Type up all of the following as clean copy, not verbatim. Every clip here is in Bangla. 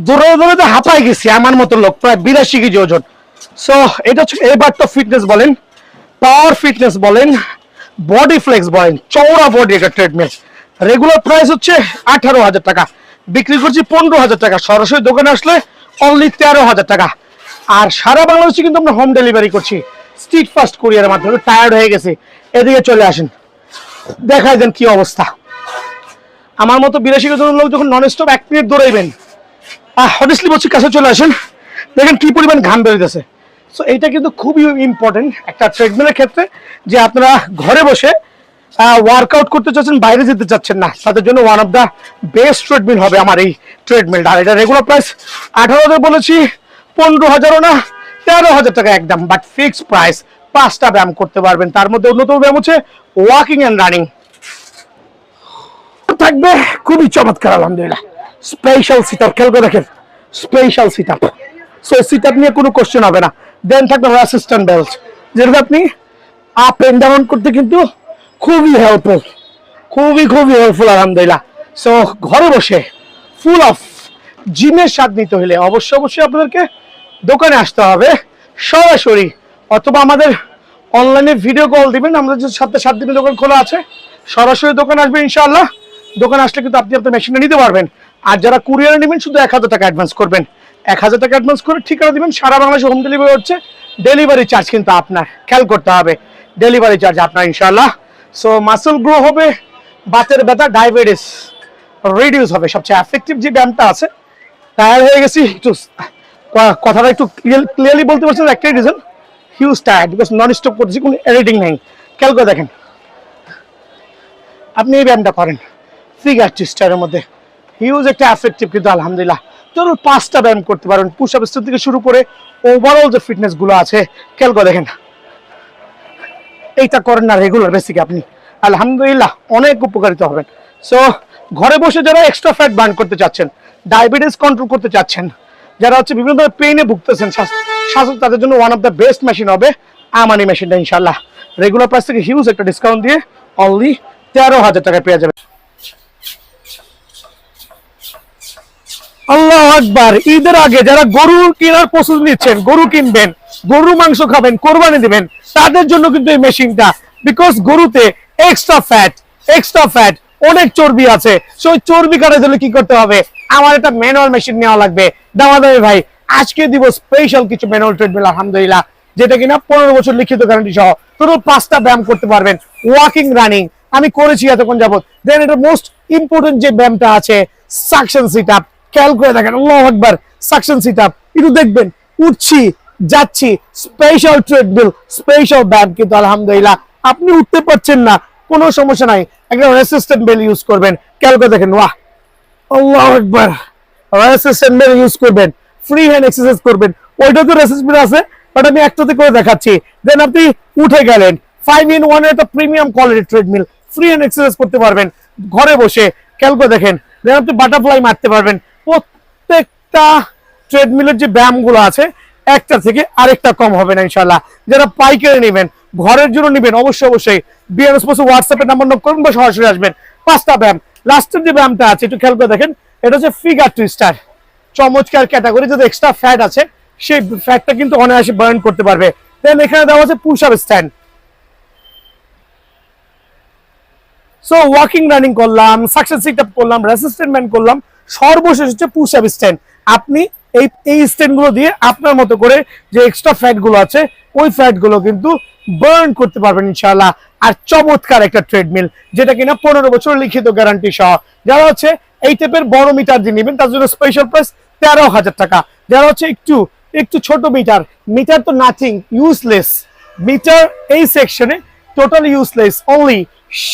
দৌড়ে দৌড়ে হাঁপাই গেছি আমার মতো লোক, প্রায় 82 কেজি ওজন। সো এটা হচ্ছে এবার তো ফিটনেস বলেন, পাওয়ার ফিটনেস বলেন, বডি ফ্লেক্স বলেন, চওড়া বডি একটা ট্রেডমিল। রেগুলার প্রাইস হচ্ছে 18,000 টাকা, বিক্রি করছি 15,000 টাকা। সরাসরি দোকানে আসলে অনলি 13,000 টাকা। আর সারা বাংলাদেশে কিন্তু আমরা হোম ডেলিভারি করছি স্ট্রিট ফাস্ট কুরিয়ারের মাধ্যমে। টায়ার্ড হয়ে গেছে, এদিকে চলে আসেন, দেখাই দেন কি অবস্থা। আমার মতো 82 কেজি লোক যখন নন স্টপ 1 মিনিট দৌড়াইবেন, অনেস্টলি বলছি কাছে চলে আসেন, দেখেন কি পরিমাণ ঘাম বেরোতেছে। সো এইটা কিন্তু খুবই ইম্পর্টেন্ট একটা ট্রেডমিলের ক্ষেত্রে, যে আপনারা ঘরে বসে ওয়ার্কআউট করতে চাচ্ছেন, বাইরে যেতে চাচ্ছেন না, তাদের জন্য one of the best treadmill হবে আমার এই ট্রেডমিলটা। আর এটা রেগুলার প্রাইস 18,000 বলেছি, 15,000ও না, 13,000 টাকা একদম, বাট ফিক্সড প্রাইস। 5টা ব্যায়াম করতে পারবেন, তার মধ্যে অন্যতম ব্যায়াম হচ্ছে ওয়াকিং অ্যান্ড রানিং থাকবে, খুবই চমৎকার আলহামদুলিল্লাহ। স্পেশাল সিট আপ, খেয়াল করে দেখেন, special sit up. So sit up নিয়ে কোনো কোশ্চেন হবে না। দেন থাকবে অ্যাসিস্ট্যান্ট বেল্ট, যেটা আপনি আপ এন্ড ডাউন করতে কিন্তু খুবই হেল্পফুল, খুবই হেল্পফুল আলহামদুলিল্লাহ। সো ঘরে বসে ফুল অফ জিমের স্বাদ নিতে হলে অবশ্যই আপনাদেরকে দোকানে আসতে হবে সরাসরি, অথবা আমাদের অনলাইনে ভিডিও কল দিবেন, আমাদের যে 7 দিনের দোকান খোলা আছে। সরাসরি দোকান আসবেন ইনশাআল্লাহ। দোকান আসলে কিন্তু আপনি আপনার মেশিনটা নিতে পারবেন। আর যারা কুরিয়ারে নেবেন শুধু 1,000 টাকা অ্যাডভান্স করবেন, 1,000 টাকা অ্যাডভান্স করে ঠিকানা দিবেন। সারা বাংলাদেশে হোম ডেলিভারি হচ্ছে, ডেলিভারি চার্জ কিন্তু আপনার, খেয়াল করতে হবে, ডেলিভারি চার্জ আপনার ইনশাআল্লাহ। সো মাসল গ্রো হবে, বাতের ব্যথা, ডায়াবেটিস রিডিউস হবে। সবচেয়ে এফেক্টিভ যে ব্যায়ামটা আছে, টায়ার হয়ে গেছি একটু, কথাটা একটু ক্লিয়ারলি বলতে পারছেন, একটাই reason, huge tired, because non stop করতেছি, কোনো এডিটিং নেই। খেয়াল করে দেখেন, আপনি এই ব্যায়ামটা করেন ফিগার টুইস্টারের মধ্যে, হিউজ একটা এফেক্টিভ কিন্তু আলহামদুলিল্লাহ। ধরুন 5টা ব্যায়াম করতে পারেন, পুশ আপ থেকে শুরু করে ওভারঅল যে ফিটনেস গুলো আছে, খেয়াল করে দেখেন। এইটা করেন না রেগুলার বেসিকে, আপনি আলহামদুলিল্লাহ অনেক উপকারিত হবেন। সো ঘরে বসে যারা এক্সট্রা ফ্যাট বার্ন করতে চাচ্ছেন, ডায়াবেটিস কন্ট্রোল করতে চাচ্ছেন, যারা হচ্ছে বিভিন্ন ধরনের পেইনে ভুগতেছেন স্বাস্থ্য, তাদের জন্য one of the best machine হবে আমানি মেশিনটা ইনশাআল্লাহ। রেগুলার প্রাইস থেকে হিউজ একটা ডিসকাউন্ট দিয়ে অনলি 13,000 টাকায় পেয়ে যাবেন। আল্লাহু আকবার। ঈদের আগে যারা গরু কেনার প্রস্তুতি নিচ্ছেন, গরু কিনবেন, গরু মাংস খাবেন, কোরবানি দিবেন, তাদের জন্য কিন্তু এই মেশিনটা, বিকজ গরুতে এক্সট্রা ফ্যাট অনেক চর্বি আছে। সেই চর্বি কাটার জন্য কি করতে হবে, আমার একটা ম্যানুয়াল মেশিন নেওয়া লাগবে। দামাদামি ভাই, আজকে দিব স্পেশাল কিছু ম্যানুয়াল ট্রেডমিল আলহামদুলিল্লাহ, যেটা কিনা 15 বছর লিখিত গ্যারান্টি সহ, টোটাল 5টা ব্যায়াম করতে পারবেন, ওয়াকিং রানিং আমি করেছি এতক্ষণ যাবত। দেন এটা মোস্ট ইম্পর্টেন্ট যে ব্যায়ামটা আছে, সাকশন সিট আপ। খেয়াল করে দেখেন, আল্লাহু আকবার, সাকশন সিট আপ একটু দেখবেন, উঠছি যাচ্ছি, স্পেশাল ট্রেডমিল, স্পেশাল ব্যায়াম কিন্তু আলহামদুলিল্লাহ। আপনি উঠতে পারছেন না, কোনো সমস্যা নাই, একটা রেসিস্ট্যান্ট বেল ইউজ করবেন। খেয়াল করে দেখেন, ওয়াহ, আল্লাহু আকবার, রেসিস্ট্যান্ট বেল ইউজ করবেন, ফ্রি হ্যান্ড এক্সারসাইজ করবেন। ওইটা তো রেসিস্ট্যান্ট আছে, বাট আমি একটাতে করে দেখাচ্ছি। দেন আপনি উঠে গেলেন, 5-in-1 একটা premium quality treadmill, free hand exercise করতে পারবেন ঘরে বসে। খেয়াল করে দেখেন, দেন আপনি বাটারফ্লাই মারতে পারবেন। প্রত্যেকটা ট্রেডমিলের যে ব্যায়ামগুলো আছে, একটা থেকে আরেকটা কম হবে না ইনশাআল্লাহ। যারা পাইকারি নেবেন, ঘরের জন্য নেবেন, অবশ্যই বিএনএস পোস্ট হোয়াটসঅ্যাপে নাম্বার নোট করুন বা সরাসরি আসবেন। 5টা ব্যায়াম, লাস্টের যে ব্যায়ামটা আছে একটু খেয়াল করে দেখেন, এটা হচ্ছে ফিগার টুইস্টার, চমৎকার ক্যাটাগরি। যদি এক্সট্রা ফ্যাট আছে, সেই ফ্যাটটা কিন্তু অনায়াসে বার্ন করতে পারবে। দেন এখানে দেওয়া আছে push up stand. So walking running করলাম, সাকসেস সিট আপ করলাম, রেসিস্ট্যান্ট ব্যান্ড করলাম, সর্বশেষ হচ্ছে পুশ আপ স্ট্যান্ড। আপনি এই স্ট্যান্ড গুলো দিয়ে আপনার মতো করে যে এক্সট্রা ফ্যাট গুলো আছে, ওই ফ্যাট গুলো কিন্তু বার্ন করতে পারবেন ইনশাআল্লাহ। আর চমৎকার একটা ট্রেডমিল, যেটা কিনা 15 বছর লিখিত গ্যারান্টি সহ। যারা হচ্ছে এই টাইপের বড় মিটার দিয়ে নেবেন, তার জন্য স্পেশাল প্রাইস 13,000 টাকা। যারা হচ্ছে একটু ছোট মিটার তো নাথিং, ইউজলেস মিটার, এই সেকশনে টোটাল ইউজলেস, অনলি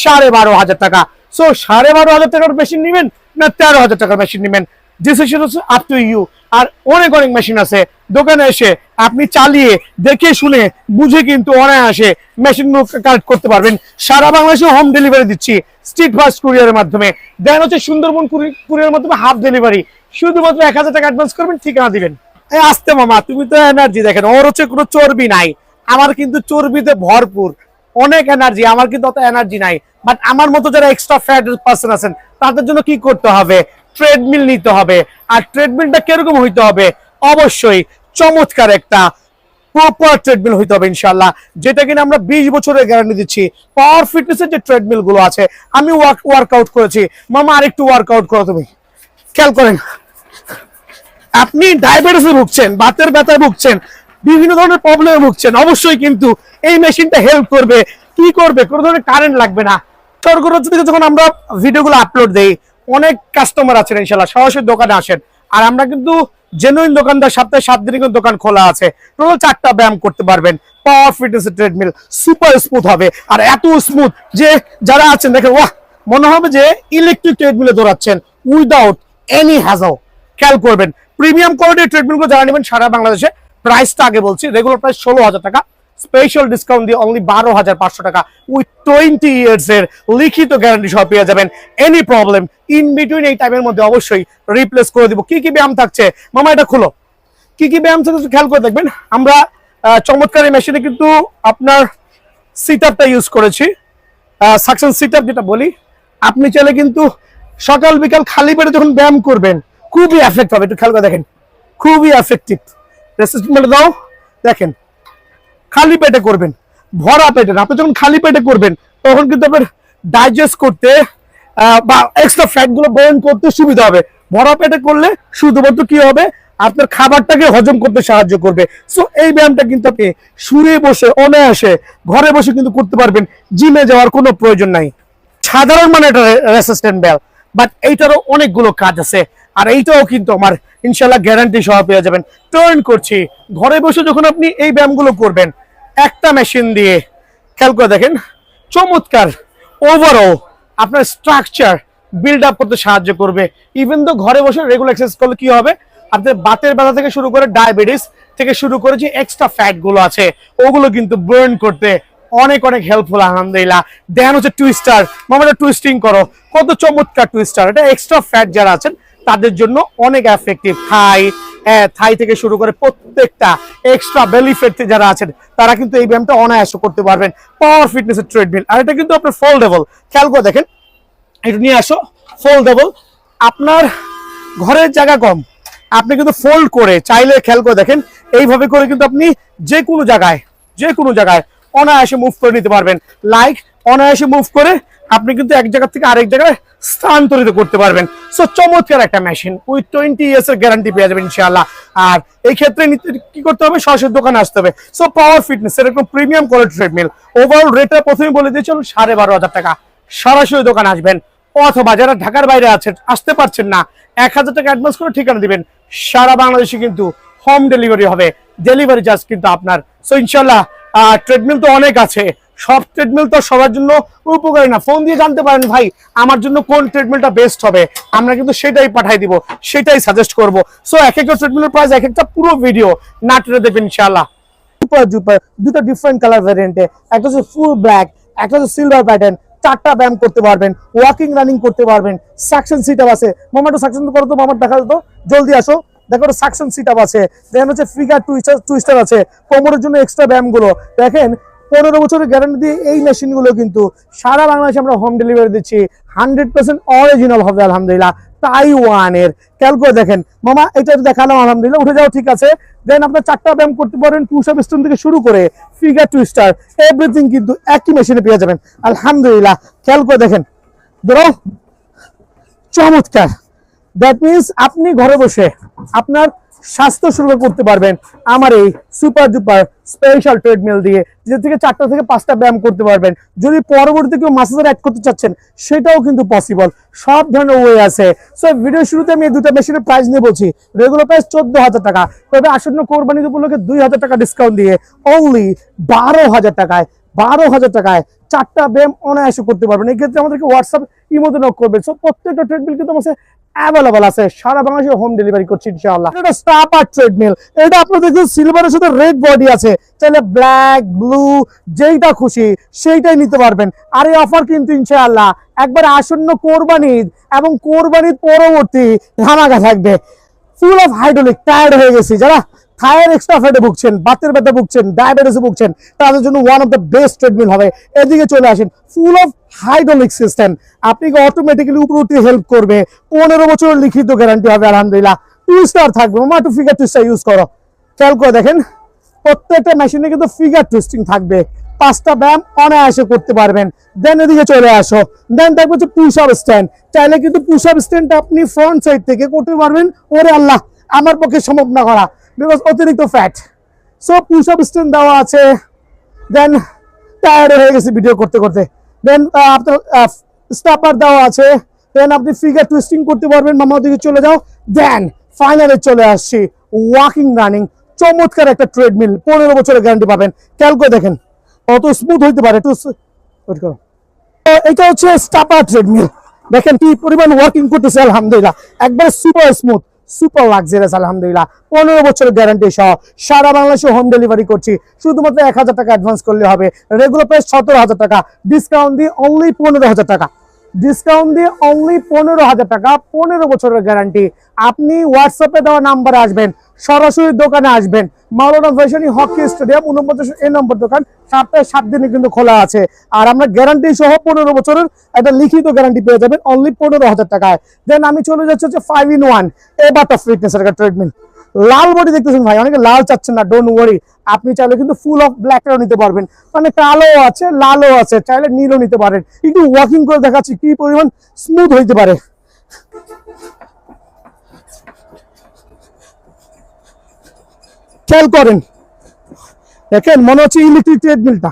12,500 টাকা। সো 12,500 টাকার মেশিন নেবেন না 13,000 টাকার মেশিন নেবেন, ডিসিশন হচ্ছে আপ টু ইউ। আর অনেক মেশিন আছে, দোকানে এসে আপনি চালিয়ে দেখে শুনে বুঝে কিন্তু অনায়াসে মেশিনগুলো কালেক্ট করতে পারবেন। সারা বাংলাদেশে হোম ডেলিভারি দিচ্ছি স্ট্রিট ফাস্ট কুরিয়ারের মাধ্যমে। দেন হচ্ছে সুন্দরবন কুরিয়ারের মাধ্যমে হাফ ডেলিভারি, শুধুমাত্র 1,000 টাকা অ্যাডভান্স করবেন, ঠিকানা দিবেন। আসতে মামা, তুমি তো এনার্জি দেখেন, ওর হচ্ছে কোনো চর্বি নাই, আমার কিন্তু চর্বিতে ভরপুর, অনেক এনার্জি, আমার কিন্তু অত এনার্জি নাই। বাট আমার মতো যারা এক্সট্রা ফ্যাট পার্সন আছেন, তাদের জন্য কি করতে হবে, ট্রেডমিল নিতে হবে। আর ট্রেডমিলটা কিরকম হইতে হবে? অবশ্যই চমৎকার একটা প্রপার ট্রেডমিল হইতে হবে ইনশাআল্লাহ, যেটা কিনা আমরা 20 বছরের গ্যারান্টি দিচ্ছি। পাওয়ার ফিটনেসের যে ট্রেডমিল গুলো আছে, আমি ওয়ার্কআউট করেছি, মামা আরেকটু ওয়ার্কআউট করো তুমি। খেয়াল করেন, আপনি ডায়াবেটিসে ভুগছেন, বাতের ব্যথায় ভুগছেন, বিভিন্ন ধরনের প্রবলেমে ভুগছেন, অবশ্যই কিন্তু এই মেশিনটা হেল্প করবে। কি করবে? কোনো ধরনের কারেন্ট লাগবে না। সরকার থেকে যখন আমরা ভিডিওগুলো আপলোড দেই, অনেক কাস্টমার আছেন ইনশাআল্লাহ সরাসরি দোকানে আসেন। আর আমরা কিন্তু জেনুইন দোকানদার, সপ্তাহে 7 দিন কিন্তু দোকান খোলা আছে। টোটাল 4টা ব্যায়াম করতে পারবেন। পাওয়ার ফিটনেস ট্রেডমিল সুপার স্মুথ হবে, আর এত স্মুথ যে যারা আছেন দেখেন, ওয়াহ, মনে হবে যে ইলেকট্রিক ট্রেডমিলে দৌড়াচ্ছেন উইদাউট এনি হ্যাজল। খেয়াল করবেন, প্রিমিয়াম কোয়ালিটির ট্রেডমিলগুলো যারা নেবেন সারা বাংলাদেশে, প্রাইসটা আগে বলছি, রেগুলার প্রাইস 16,000 টাকা, স্পেশাল ডিসকাউন্ট দিয়ে অনলি 12,500 টাকা উইথ 20 ইয়ার্স এর লিখিত গ্যারান্টি সহ পেয়ে যাবেন। এনি প্রবলেম ইন বিটুইন এই টাইমের মধ্যে অবশ্যই রিপ্লেস করে দিব। কি কি ব্যায়াম থাকছে মামা, এটা খুলো, কি কি ব্যায়াম থাকছে খেয়াল করে দেখবেন। আমরা চমৎকার এই মেশিনে কিন্তু আপনার সিট আপটা ইউজ করেছি, সাকশন সিট আপ যেটা বলি। আপনি চাইলে কিন্তু সকাল বিকাল খালি পেটে যখন ব্যায়াম করবেন খুবই এফেক্ট হবে। একটু খেয়াল করে দেখেন, খুবই এফেক্টিভ। রেসিস্টমেন্ট দাও, দেখেন খালি পেটে করবেন, ভরা পেটে না। আপনি যখন খালি পেটে করবেন তখন কিন্তু আপনার ডাইজেস্ট করতে বা এক্সট্রা ফ্যাট গুলো বার্ন করতে সুবিধা হবে। ভরা পেটে করলে শুধুমাত্র কি হবে, আপনার খাবারটাকে হজম করতে সাহায্য করবে। সো এই ব্যায়ামটা কিন্তু আপনি শুয়ে বসে অনায়াসে ঘরে বসে কিন্তু করতে পারবেন, জিমে যাওয়ার কোনো প্রয়োজন নাই। সাধারণ মানে এটা রেসিস্ট্যান্ট ব্যায়াম, বাট এইটারও অনেকগুলো কাজ আছে। আর এইটাও কিন্তু আমার ইনশাল্লাহ গ্যারান্টি সহ পেয়ে যাবেন। টার্ন করছি, ঘরে বসে যখন আপনি এই ব্যায়ামগুলো করবেন একটা মেশিন দিয়ে, খেয়াল করে দেখেন চমৎকার ওভারঅল আপনার স্ট্রাকচার বিল্ড আপ করতে সাহায্য করবে। ইভেন তো ঘরে বসে রেগুলার এক্সারসাইজ করলে কি হবে, আপনার বাতের ব্যথা থেকে শুরু করে ডায়াবেটিস থেকে শুরু করে যে এক্সট্রা ফ্যাট গুলো আছে ওগুলো কিন্তু বার্ন করতে অনেক অনেক হেল্পফুল। আলহামদুলিল্লাহ। দেন হচ্ছে টুইস্টার, মামাটা টুইস্টিং করো, কত চমৎকার টুইস্টার। এটা এক্সট্রা ফ্যাট যারা আছেন তাদের জন্য অনেক এফেক্টিভ। থাই থেকে শুরু করে প্রত্যেকটা এক্সট্রা বেলি ফ্যাট যারা আছেন তারা কিন্তু এই ব্যায়ামটা অনায়াসে করতে পারবেন। পাওয়ার ফিটনেসের ট্রেডমিল, আর এটা কিন্তু আপনার ফোল্ডেবল। খেয়াল করে দেখেন, একটু নিয়ে আসো, ফোল্ডেবল। আপনার ঘরের জায়গা কম, আপনি কিন্তু ফোল্ড করে চাইলে, খেয়াল করে দেখেন এইভাবে করে কিন্তু আপনি যে কোনো জায়গায় অনায়াসে মুভ করে নিতে পারবেন। লাইক অনায়াসে মুভ করে আপনি কিন্তু এক জায়গা থেকে আরেক জায়গায় স্থানান্তরিত করতে পারবেন। সো চমৎকার একটা মেশিন উইথ 20 ইয়ার্স এর গ্যারান্টি পেয়ে যাবেন ইনশাআল্লাহ। আর এই ক্ষেত্রে কি করতে হবে, সরাসরি দোকানে আসতে হবে। সো পাওয়ার ফিটনেস এরকম প্রিমিয়াম কোয়ালিটি ট্রেডমিল, ওভারঅল রেটটা প্রথমে বলে দিয়েছি 12,500 টাকা। সরাসরি দোকানে আসবেন, অথবা যারা ঢাকার বাইরে আছেন আসতে পারছেন না, 1,000 টাকা অ্যাডভান্স করে ঠিকানা দিবেন। সারা বাংলাদেশে কিন্তু হোম ডেলিভারি হবে, ডেলিভারি চার্জ কিন্তু আপনার। সো ইনশাআল্লাহ ট্রেডমিল তো অনেক আছে, সব ট্রেডমিল তো সবার জন্য উপকারী না। ফোন দিয়ে জানতে পারেন ভাই আমার জন্য কোন ট্রেডমিলটা বেস্ট হবে, আমরা কিন্তু সেটাই পাঠাই দিব, সেটাই সাজেস্ট করব। সো এক একটা ট্রেডমিলের প্রাইস এক একটা পুরো ভিডিও না টেনে দেখবেন ইনশাআল্লাহ। সুপার দুটো ডিফারেন্ট কালার ভ্যারিয়েন্টে, একটা হচ্ছে ফুল ব্ল্যাক, একটা হচ্ছে সিলভার প্যাটার্ন। 4টা ব্যায়াম করতে পারবেন, ওয়াকিং রানিং করতে পারবেন। সাকশন সিট আপ আছে, মামাটা সাকশন করো তো, মামার দেখা যেত, জলদি আসো। দেখো সাকশন সিট আপ আছে, দেন হচ্ছে ফিগার টুইস্টার আছে, কোমরের জন্য এক্সট্রা ব্যায়ামগুলো দেখেন। 15 বছরের গ্যারান্টি দিয়ে এই মেশিনগুলো কিন্তু সারা বাংলাদেশে আমরা হোম ডেলিভারি দিচ্ছি। 100% অরিজিনাল হবে আলহামদুলিল্লাহ, তাইওয়ানের। খেয়াল করে দেখেন মামা, এটা দেখালাম আলহামদুলিল্লাহ, উঠে যাও, ঠিক আছে। দেন আপনার 4টা ব্যায়াম করতে পারেন, পুশ আপ স্টোন থেকে শুরু করে ফিগার টুইস্টার, এভরিথিং কিন্তু একই মেশিনে পেয়ে যাবেন আলহামদুলিল্লাহ। খেয়াল করে দেখেন, ধরো চমৎকার। দ্যাট মিনস আপনি ঘরে বসে আপনার স্বাস্থ্য সুরক্ষা করতে পারবেন আমার এই সুপার ডুপার স্পেশাল ট্রেডমিল দিয়ে, যে থেকে 4টা থেকে 5টা ব্যায়াম করতে পারবেন। যদি পরবর্তীতে কেউ মাসাজার অ্যাড করতে চাচ্ছেন সেটাও কিন্তু পসিবল, সব ধরনের ওয়ে আছে। সো ভিডিও শুরুতে আমি এই দুটো মেশিনের প্রাইস নিয়ে বলছি। রেগুলার প্রাইস 14,000 টাকা, তবে আসন্ন কোরবানি উপলক্ষে 2,000 টাকা ডিসকাউন্ট দিয়ে অনলি 12,000 টাকায় 12,000 টাকায় 4টা ব্যায়াম অনায়াসে করতে পারবেন। এই ক্ষেত্রে আমাদেরকে হোয়াটসঅ্যাপ ইমোতে নক করবেন। সো প্রত্যেকটা ট্রেডমিল কিন্তু আমাদের অ্যাভেলেবল আছে, সারা বাংলাদেশে হোম ডেলিভারি করছি ইনশাআল্লাহ। এটা স্টাপার ট্রেডমিল, এটা আপনাদের দেখুন সিলভারের সাথে রেড বডি আছে, চাইলে ব্ল্যাক ব্লু যেইটা খুশি সেইটাই নিতে পারবেন। আর এই অফার কিন্তু ইনশাআল্লাহ একবার আসন্ন কোরবানি এবং কোরবানির পরবর্তী ধামাকা থাকবে। ফুল অফ হাইড্রোলিক, টায়ার্ড হয়ে গেছি, যারা থায়ের এক্সট্রা ফ্যাটে ভুগছেন, বাতের ব্যথা ভুগছেন, ডায়াবেটিসে ভুগছেন, তাদের জন্য one of the best treadmill হবে। এদিকে চলে আসেন, ফুল অফ হাইড্রোলিক সিস্টেম, আপনি অটোমেটিক্যালি উপরে উঠতে হেল্প করবে। 15 বছরের লিখিত গ্যারান্টি হবে আলহামদুলিল্লাহ। 2 স্টার থাকবে, মামা একটু ফিগার টুইস্টার ইউজ করো, খেয়াল করে দেখেন প্রত্যেকটা মেশিনে কিন্তু ফিগার টুইস্টিং থাকবে। 5টা ব্যায়াম অনায়াসে করতে পারবেন। দেন এদিকে চলে আসো, দেন থাকবে হচ্ছে পুশ আপ স্ট্যান্ড। চাইলে কিন্তু পুশ আপ স্ট্যান্ডটা আপনি ফ্রন্ট সাইড থেকে করতে পারবেন। ওরে আল্লাহ, আমার পক্ষে সম্ভব না করা, বিকজ অতিরিক্ত fat. So push up stand দেওয়া আছে। দেন টায়ার্ড হয়ে গেছে ভিডিও করতে করতে। দেন আপনার স্টাপার দেওয়া আছে। দেন আপনি ফিগার টুইস্টিং করতে পারবেন, মামা ওদিকে চলে যাও। দেন ফাইনালে চলে আসছি ওয়াকিং রানিং, চমৎকার একটা ট্রেডমিল, 15 বছরের গ্যারান্টি পাবেন। খেয়াল করে দেখেন কত স্মুথ হইতে পারে। এটা হচ্ছে স্টাপার ট্রেডমিল, দেখেন কি পরিমাণ ওয়ার্কিং করতেছে আলহামদুলিল্লাহ, একবারে সুপার স্মুথ, সুপার লাক্সারিয়াস আলহামদুলিল্লাহ। 15 বছরের গ্যারান্টি সহ সারা বাংলাদেশে হোম ডেলিভারি করছি। শুধুমাত্র 1000 টাকা অ্যাডভান্স করলে হবে। রেগুলার প্রাইস 17,000 টাকা, ডিসকাউন্ট দিয়ে অনলি 15,000 টাকা, ডিসকাউন্ট দিয়ে অনলি 15,000 টাকা। 15 বছরের গ্যারান্টি। আপনি হোয়াটসঅ্যাপে দেওয়া নাম্বারে আসবেন, সরাসরি দোকানে আসবেন। মাওলানা ভাইসানি হকি স্টেডিয়াম 49 এই নম্বর দোকান, সপ্তাহে 7 দিনে কিন্তু খোলা আছে। আর আমরা গ্যারান্টি সহ 15 বছরের একটা লিখিত গ্যারান্টি পেয়ে যাবেন অনলি 15,000 টাকায়। দেন আমি চলে যাচ্ছি হচ্ছে 5-in-1 এবারটা ফিটনেসের একটা ট্রিটমেন্ট। লাল বডি দেখতেছেন ভাই, অনেকে লাল চাচ্ছেন না, ডোন্ট ওয়ারি, আপনি চাইলে কিন্তু ফুল অফ ব্ল্যাকটাও নিতে পারবেন, মানে কালো আছে, লালও আছে, চাইলে নীলও নিতে পারেন। একটু ওয়াকিং করে দেখাচ্ছি কি পরিমাণ স্মুথ হইতে পারে। খেয়াল করেন, দেখেন মনে হচ্ছে ইলেকট্রিক ট্রেডমিলটা,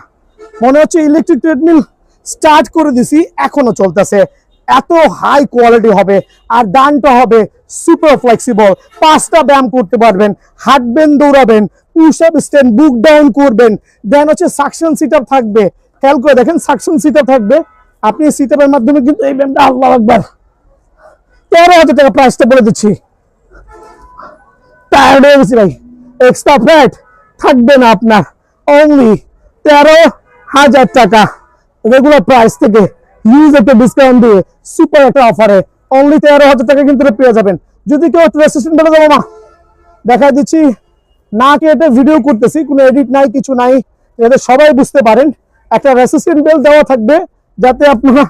মনে হচ্ছে ইলেকট্রিক ট্রেডমিল স্টার্ট করে দিছি এখনো চলতেছে। এত হাই কোয়ালিটি হবে, আর ডানটা হবে সুপার ফ্লেক্সিবল। 5টা ব্যায়াম করতে পারবেন, হাঁটবেন, দৌড়াবেন, পুশ আপ স্ট্যান্ড, বুক ডাউন করবেন। দেন হচ্ছে সাকশন সিট আপ থাকবে, খেয়াল করে দেখেন সাকশন সিট আপ থাকবে। আপনি সিট আপের মাধ্যমে কিন্তু এই ব্যায়ামটা, আল্লাহু আকবার, 13,000 টাকা প্রাইসটা বলে দিচ্ছি। টায়ার্ড হয়ে গেছি ভাই, এক্সট্রা ফ্যাট থাকবে না আপনার, অনলি 13,000 টাকা রেগুলার প্রাইস থেকে হিউজ একটা ডিসকাউন্ট দিয়ে সুপার একটা অফারে অনলি 13,000 টাকা কিন্তু পেয়ে যাবেন। যদি কেউ রেজিস্ট্রেশন বলে যাবো মা, দেখা দিচ্ছি না কেটে ভিডিও করতেছি, কোনো এডিট নাই, কিছু নাই, যাতে সবাই বুঝতে পারেন। একটা রেসিস্ট্যান্ট বেল দেওয়া থাকবে, যাতে আপনারা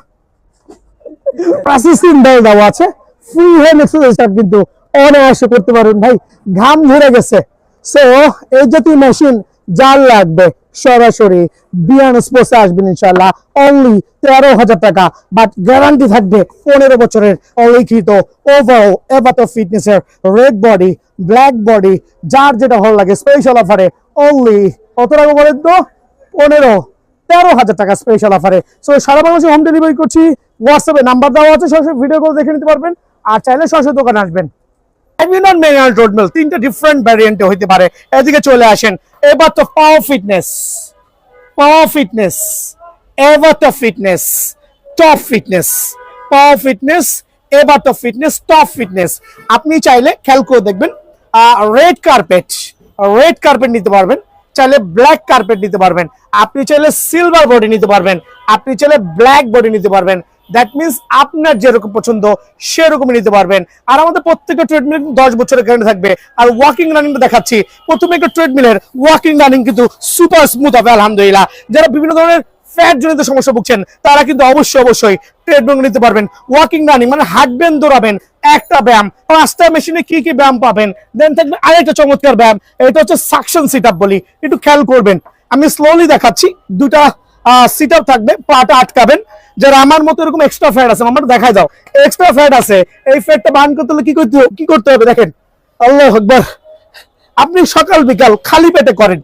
রেসিস্ট্যান্ট বেল দেওয়া আছে। ফ্রি হ্যান্ড এক্সারসাইজটা কিন্তু অনায়াসে করতে পারবেন ভাই, ঘাম ঝরে গেছে। সো এই জাতীয় মেশিন যার লাগবে সরাসরি বিয়ান স্পোর্টসে আসবেন ইনশাআল্লাহ, অনলি 13,000 টাকা। বাট গ্যারান্টি থাকবে 15 বছরের অলিখিত ওভারঅল এভারটো ফিটনেসের রেড বডি, ব্ল্যাক বডি, যার যেটা ভালো লাগে স্পেশাল অফারে অনলি কত টাকা বলেন তো? 13,000 টাকা স্পেশাল অফারে। সো সারা বাংলাদেশে হোম ডেলিভারি করছি। হোয়াটসঅ্যাপে নাম্বার দেওয়া আছে, সরাসরি ভিডিও কল দেখে নিতে পারবেন। আর চাইলে সরাসরি দোকানে আসবেন। ট্রেডমিল 3টা ডিফারেন্ট ভ্যারিয়েন্টে হইতে পারে। এদিকে চলে আসেন, এবার তো পাওয়ার ফিটনেস, পাওয়ার ফিটনেস, এবার তো ফিটনেস, টপ ফিটনেস, পাওয়ার ফিটনেস, এবার তো ফিটনেস, টপ ফিটনেস। আপনি চাইলে খেয়াল করে দেখবেন, রেড কার্পেট, রেড কার্পেট নিতে পারবেন, চাইলে ব্ল্যাক কার্পেট নিতে পারবেন, আপনি চাইলে সিলভার বডি নিতে পারবেন, আপনি চাইলে ব্ল্যাক বডি নিতে পারবেন। দ্যাট মিনস আপনার যেরকম পছন্দ সেরকমই নিতে পারবেন। আর আমাদের প্রত্যেকটা ট্রেডমিল 10 বছরের গ্যারান্টি থাকবে। আর ওয়াকিং রানিংটা দেখাচ্ছি, প্রথমে একটা ট্রেডমিলের ওয়াকিং রানিং কিন্তু সুপার স্মুথ হবে আলহামদুলিল্লাহ। যারা বিভিন্ন ধরনের ফ্যাট জনিত সমস্যা ভুগছেন তারা কিন্তু অবশ্যই ট্রেডমিল নিতে পারবেন। ওয়াকিং রানিং মানে হাঁটবেন, দৌড়াবেন, একটা ব্যায়াম, 5টা মেশিনে কি কি ব্যায়াম পাবেন। দেন থাকবে আরেকটা চমৎকার ব্যায়াম, এটা হচ্ছে সাকশন সিট আপ বলি, একটু খেয়াল করবেন। আমি স্লোলি দেখাচ্ছি, 2টা সিট আপ থাকবে, পাটা আটকাবেন। যারা আমার মতো এরকম এক্সট্রা ফ্যাট আছে, আমার দেখাই দাও, এক্সট্রা ফ্যাট আছে, এই ফ্যাটটা বার্ন করতে হলে কি করতে হবে দেখেন, আল্লাহু আকবার। আপনি সকাল বিকাল খালি পেটে করেন,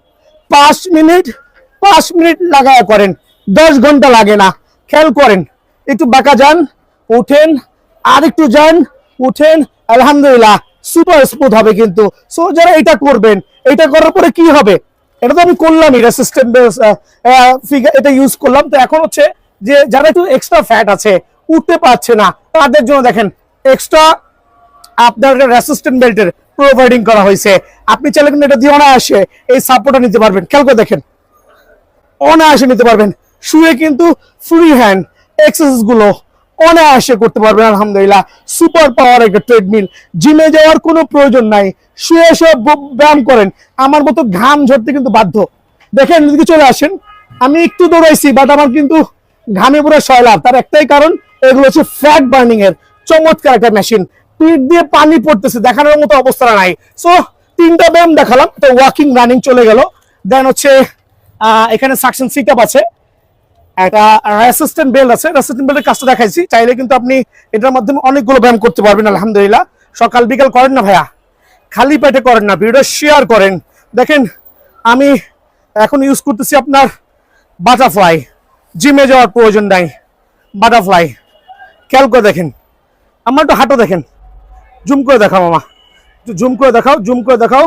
5 মিনিট লাগায় করেন, 10 ঘন্টা লাগে না। খেয়াল করেন, একটু বাঁকা যান, উঠেন, আর একটু যান, উঠেন, আলহামদুলিল্লাহ সুপার স্মুথ হবে কিন্তু। সো যারা এটা করবেন, এটা করার পরে কি হবে, এটা তো আমি করলামই, রেসিস্ট্যান্ট ফিগার এটা ইউজ করলাম। তো এখন হচ্ছে যে যারা একটু এক্সট্রা ফ্যাট আছে, উঠতে পারছে না, তাদের জন্য দেখেন এক্সট্রা আপনার রেসিস্ট্যান্ট বেল্টের প্রোভাইডিং করা হয়েছে। আপনি চাইলে কিন্তু এটা দিয়ে অনায়াসে এই সাপোর্টটা নিতে পারবেন। খেয়াল করে দেখেন, অনায়াসে নিতে পারবেন। শুয়ে কিন্তু ফ্রি হ্যান্ড এক্সারসাইজ গুলো অনায়াসে করতে পারবেন আলহামদুলিল্লাহ। সুপার পাওয়ার একটা ট্রেডমিল, জিমে যাওয়ার কোনো প্রয়োজন নাই, শুয়ে সব ব্যায়াম করেন। আমার মতো ঘাম ঝরতে কিন্তু বাধ্য। দেখেন এদিকে চলে আসেন, আমি একটু দৌড়াইছি, বাট আমার কিন্তু ঘামে পুরো সয়লাভ, তার একটাই কারণ এগুলো হচ্ছে ফ্যাট বার্নিং এর চমৎকার একটা মেশিন। পিঠ দিয়ে পানি পড়তেছে, দেখানোর মতো অবস্থা নাই। সো 3টা ব্যায়াম দেখালাম, তো ওয়াকিং রানিং চলে গেল। দেন হচ্ছে এখানে সাকশন সিট আপ আছে, একটা রেসিস্ট্যান্ট বেল্ট আছে, রেসিস্ট্যান্ট বেল্টের কাজটা দেখাইছি। চাইলে কিন্তু আপনি এটার মাধ্যমে অনেকগুলো ব্যায়াম করতে পারবেন আলহামদুলিল্লাহ। সকাল বিকাল করেন না ভাইয়া, খালি পেটে করেন না, ভিডিও শেয়ার করেন। দেখেন আমি এখন ইউজ করতেছি আপনার বাটারফ্লাই, জিমে যাওয়ার প্রয়োজন নাই, বাটারফ্লাই। খেয়াল করে দেখেন, আমার একটু হাঁটো দেখেন, জুম করে দেখাও মামা, একটু জুম করে দেখাও, জুম করে দেখাও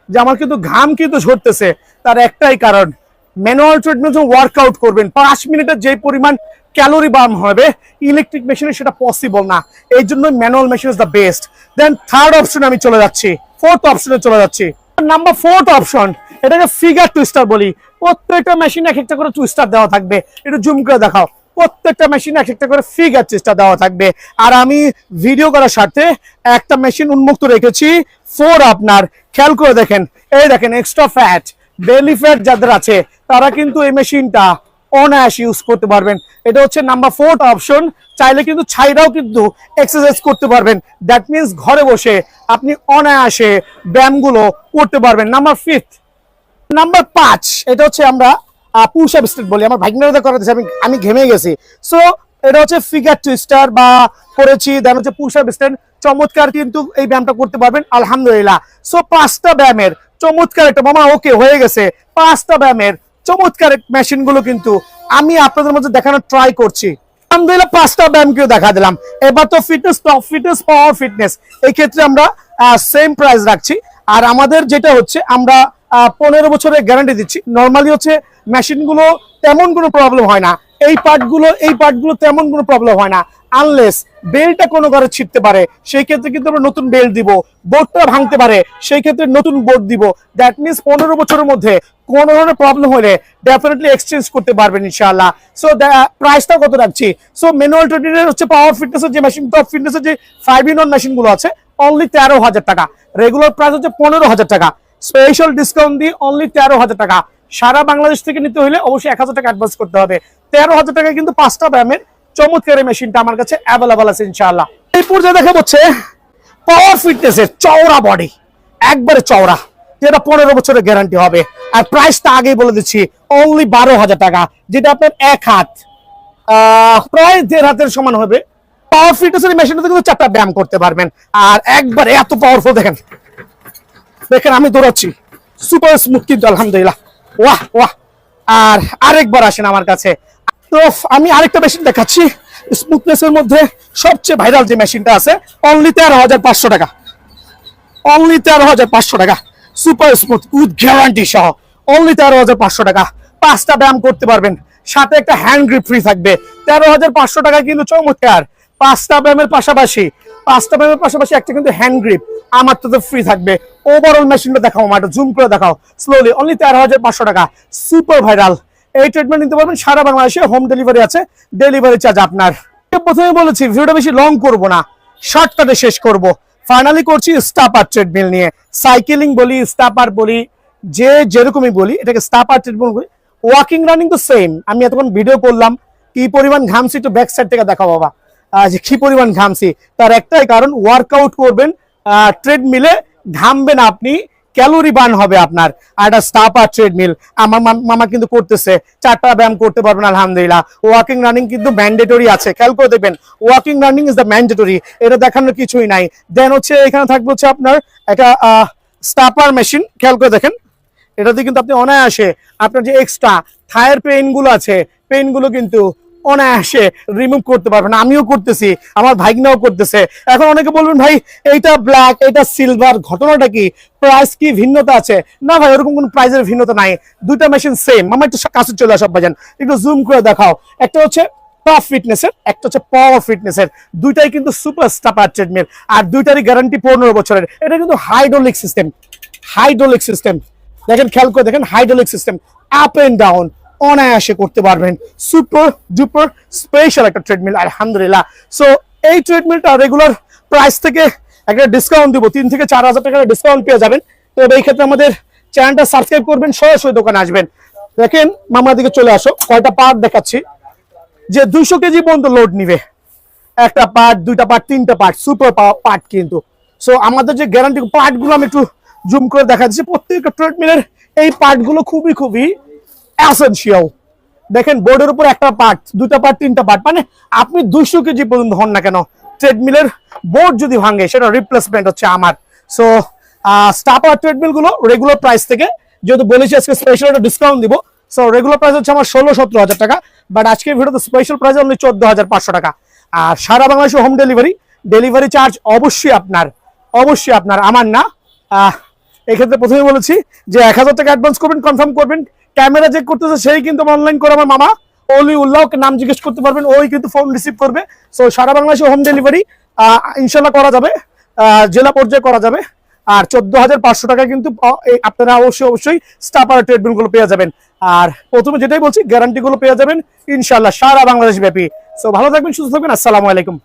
যে আমার কিন্তু ঘাম কিন্তু ঝরতেছে। তার একটাই কারণ, ম্যানুয়াল ট্রেডমিল যখন ওয়ার্কআউট করবেন 5 মিনিটের যে পরিমাণ ক্যালোরি বার্ন হবে ইলেকট্রিক মেশিনে সেটা পসিবল না। এই জন্য manual machine is the best. Then third অপশনে আমি চলে যাচ্ছি, ফোর্থ অপশনে চলে যাচ্ছি। নাম্বার 4 অপশন, এটাকে ফিগার টুইস্টার বলি। প্রত্যেকটা মেশিনে এক একটা করে টুইস্টার দেওয়া থাকবে, একটু জুম করে দেখাও। প্রত্যেকটা মেশিনে এক একটা করে ফিগার টুইস্টার দেওয়া থাকবে। আর আমি ভিডিও করার সাথে একটা মেশিন উন্মুক্ত রেখেছি 4 আপনার, খেয়াল করে দেখেন। এই দেখেন এক্সট্রা ফ্যাট, বেলি ফ্যাট যাদের আছে তারা কিন্তু এই মেশিনটা অনায়াসে ইউজ করতে পারবেন। এটা হচ্ছে নাম্বার 4 অপশন। চাইলে কিন্তু ছাইরাও কিন্তু এক্সারসাইজ করতে পারবেন। দ্যাট মিনস ঘরে বসে আপনি অনায়াসে ব্যায়ামগুলো করতে পারবেন। নাম্বার 5, নাম্বার 5, এটা হচ্ছে আমরা পুশ আপ স্টেট বলি। আমার ভাগ্নেরা করে দিয়েছে, আমি ঘেমে গেছি। সো এটা হচ্ছে ফিগার টুইস্টার বা করেছি, দেন হচ্ছে পুশ আপ স্টেট। চমৎকার কিন্তু এই ব্যায়ামটা করতে পারবেন আলহামদুলিল্লাহ। সো 5টা ব্যায়ামের চমৎকার একটা মামা ওকে হয়ে গেছে। 5টা ব্যায়ামের চমৎকার মেশিন গুলো কিন্তু আমি আপনাদের মধ্যে দেখানোর ট্রাই করছি আলহামদুলিল্লাহ। 5টা ব্যায়াম কেউ দেখা দিলাম। এবার তো ফিটনেস, টপ ফিটনেস, পাওয়ার ফিটনেস, এই ক্ষেত্রে আমরা সেম প্রাইস রাখছি। আর আমাদের যেটা হচ্ছে আমরা 15 বছরের গ্যারান্টি দিচ্ছি। নর্মালি হচ্ছে মেশিনগুলো তেমন কোনো প্রবলেম হয় না, এই পার্টগুলো তেমন কোনো প্রবলেম হয় না, আনলেস বেল্টটা কোনো ঘরে ছিটতে পারে, সেই ক্ষেত্রে কিন্তু আমরা নতুন বেল্ট দিব। বোর্ডটা ভাঙতে পারে, সেই ক্ষেত্রে নতুন বোর্ড দিব। দ্যাট মিনস 15 বছরের মধ্যে কোন ধরনের প্রবলেম হলে ডেফিনেটলি এক্সচেঞ্জ করতে পারবেন ইনশাআল্লাহ। সো প্রাইসটা কত রাখছি? সো ম্যানুয়াল ট্রেডমিলের হচ্ছে পাওয়ার ফিটনেসের যে মেশিন, টপ ফিটনেসের যে 5-in-1 মেশিনগুলো আছে অনলি 13,000 টাকা। রেগুলার প্রাইস হচ্ছে 15,000 টাকা, স্পেশাল ডিসকাউন্ট দিয়ে অনলি 13,000 টাকা। সারা বাংলাদেশ থেকে নিতে হলে অবশ্যই 1,000 টাকা অ্যাডভান্স করতে হবে। 13,000 টাকায় কিন্তু 5টা ব্যায়ামের চমৎকার মেশিনটা আমার কাছে অ্যাভেলেবল আছে ইনশাআল্লাহ। এই পর্যায়ে দেখা হচ্ছে পাওয়ার ফিটনেসের চওড়া বডি, একবারে চওড়া, যেটা 15 বছরের গ্যারান্টি হবে। আর প্রাইসটা আগেই বলে দিচ্ছি, অনলি 12,000 টাকা, যেটা আপনার এক হাত প্রায় 1.5 হাতের সমান হবে। পাওয়ার ফিটনেসের মেশিনটাতে কিন্তু 4টা ব্যায়াম করতে পারবেন। আর একবারে এত পাওয়ারফুল, দেখেন দেখেন আমি দৌড়াচ্ছি, সুপার স্মুথ কিন্তু আলহামদুলিল্লাহ। ওয়াহ ওয়াহ। আর আরেকবার আসেন আমার কাছে, তো আমি আরেকটা মেশিন দেখাচ্ছি স্মুথনেসের মধ্যে সবচেয়ে ভাইরাল যে মেশিনটা আছে, অনলি 13,500 টাকা, অনলি 13,500 টাকা, সুপার স্মুথ উইথ গ্যারান্টি সহ অনলি 13,500 টাকা। 5টা ব্যায়াম করতে পারবেন, সাথে একটা হ্যান্ড গ্রিপ ফ্রি থাকবে। 13,500 টাকা কিন্তু চমৎকার। 5টা ব্যায়ামের পাশাপাশি একটা কিন্তু হ্যান্ড গ্রিপ আমার তো ফ্রি থাকবে। ওভারঅল মেশিনটা দেখাও, আমার জুম করে দেখাও স্লোলি। অনলি 13,500 টাকা, সুপার ভাইরাল। এই ট্রিটমেন্ট নিতে পারবেন সারা বাংলাদেশে, হোম ডেলিভারি আছে, ডেলিভারি চার্জ আপনার। প্রথমে বলেছি ভিডিওটা বেশি লং করব না, শর্টকাটে শেষ করব। ফাইনালি করছি স্টাপার ট্রেডমিল নিয়ে। সাইকেলিং বলি, স্টাপার বলি, যে যেরকমই বলি, এটাকে স্টাপার ট্রেডমিল বলি। ওয়াকিং রানিং তো সেম। আমি এতক্ষণ ভিডিও করলাম, কি পরিমাণ ঘামছি একটু ব্যাক সাইড থেকে দেখাও বাবা, যে কি পরিমাণ ঘামছি। তার একটাই কারণ, ওয়ার্কআউট করবেন ট্রেডমিলে, ঘামবেন আপনি, ক্যালোরি বার্ন হবে আপনার। আর একটা স্টাপার ট্রেডমিল আমার মামা কিন্তু করতেছে, 4টা ব্যায়াম করতে পারবেন আলহামদুলিল্লাহ। ওয়াকিং রানিং কিন্তু ম্যান্ডেটরি আছে, খেয়াল করে দেখবেন, walking running is the mandatory, এটা দেখানোর কিছুই নাই। দেন হচ্ছে এখানে থাকবে হচ্ছে আপনার একটা স্টাপার মেশিন, খেয়াল করে দেখেন, এটাতে কিন্তু আপনি অনায়াসে আপনার যে এক্সট্রা থায়ের পেইন গুলো আছে, পেইন গুলো কিন্তু অনায়াসে রিমুভ করতে পারবেন। আমিও করতেছি, আমার ভাইগনাও করতেছে। এখন অনেকে বলবেন ভাই এইটা ব্ল্যাক, এটা সিলভার, ঘটনাটা কি, প্রাইস কি ভিন্নতা আছে? না ভাই, ওরকম কোনো প্রাইসের ভিন্নতা নাই, দুইটা মেশিন সেম। আমার একটু কাছে চলে আসো ভাইজান, একটু জুম করে দেখাও। একটা হচ্ছে টপ ফিটনেসের, একটা হচ্ছে পাওয়ার ফিটনেসের, দুইটাই কিন্তু সুপার স্টাপার ট্রেডমিল। আর দুইটারই গ্যারান্টি 15 বছরের। এটা কিন্তু হাইড্রোলিক সিস্টেম, হাইড্রোলিক সিস্টেম দেখেন, খেয়াল করে দেখেন, hydraulic system, up and down অনায়াসে করতে পারবেন। সুপার ডুপার স্পেশাল একটা ট্রেডমিল আলহামদুলিল্লাহ। সো এই ট্রেডমিলটা রেগুলার প্রাইস থেকে একটা ডিসকাউন্ট দিব, 3 থেকে 4,000 টাকার ডিসকাউন্ট পেয়ে যাবেন। তো এই ক্ষেত্রে আমাদের চ্যানেলটা সাবস্ক্রাইব করবেন, সরাসরি দোকানে আসবেন। দেখেন মামার দিকে চলে আসো, কয়টা পার্ট দেখাচ্ছি যে 200 কেজি পর্যন্ত লোড নিবে, একটা পার্ট, দুইটা পার্ট, তিনটা পার্ট, সুপার পার্ট কিন্তু। সো আমাদের যে গ্যারান্টি পার্টগুলো আমি একটু জুম করে দেখা দিচ্ছি। প্রত্যেকটা ট্রেডমিলের এই পার্টগুলো খুবই খুবই এসেনশিয়াল। দেখেন বোর্ডের উপর একটা পার্ট, দুইটা পার্ট, তিনটা পার্ট, মানে আপনি 200 কেজি পর্যন্ত হন না কেন, ট্রেডমিলের বোর্ড যদি ভাঙে সেটা রিপ্লেসমেন্ট হচ্ছে আমার। সো স্টাপার ট্রেডমিল গুলো রেগুলার প্রাইস থেকে, যেহেতু বলেছি আজকে স্পেশাল একটা ডিসকাউন্ট দিব, সো রেগুলার প্রাইস হচ্ছে আমার 16-17 হাজার টাকা, বাট আজকের ভিডিওতে স্পেশাল প্রাইস অনলি 14,500 টাকা। আর সারা বাংলাদেশে হোম ডেলিভারি চার্জ অবশ্যই আপনার, আমার না। এক্ষেত্রে প্রথমে বলেছি যে 1,000 টাকা অ্যাডভান্স করবেন, কনফার্ম করবেন। ক্যামেরা চেক করতেছে সেই কিন্তু অনলাইন করে আমার মামা অলি উল্লাহকে নাম জিজ্ঞেস করতে পারবেন, ওই কিন্তু ফোন রিসিভ করবে। সো সারা বাংলাদেশে হোম ডেলিভারি ইনশাল্লাহ করা যাবে, জেলা পর্যায়ে করা যাবে। আর 14,500 টাকা কিন্তু আপনারা অবশ্যই স্টাপার ট্রেডমিল গুলো পেয়ে যাবেন। আর প্রথমে যেটাই বলছি, গ্যারান্টি গুলো পেয়ে যাবেন ইনশাল্লাহ সারা বাংলাদেশ ব্যাপী। সো ভালো থাকবেন, সুস্থ থাকবেন, আসসালামু আলাইকুম।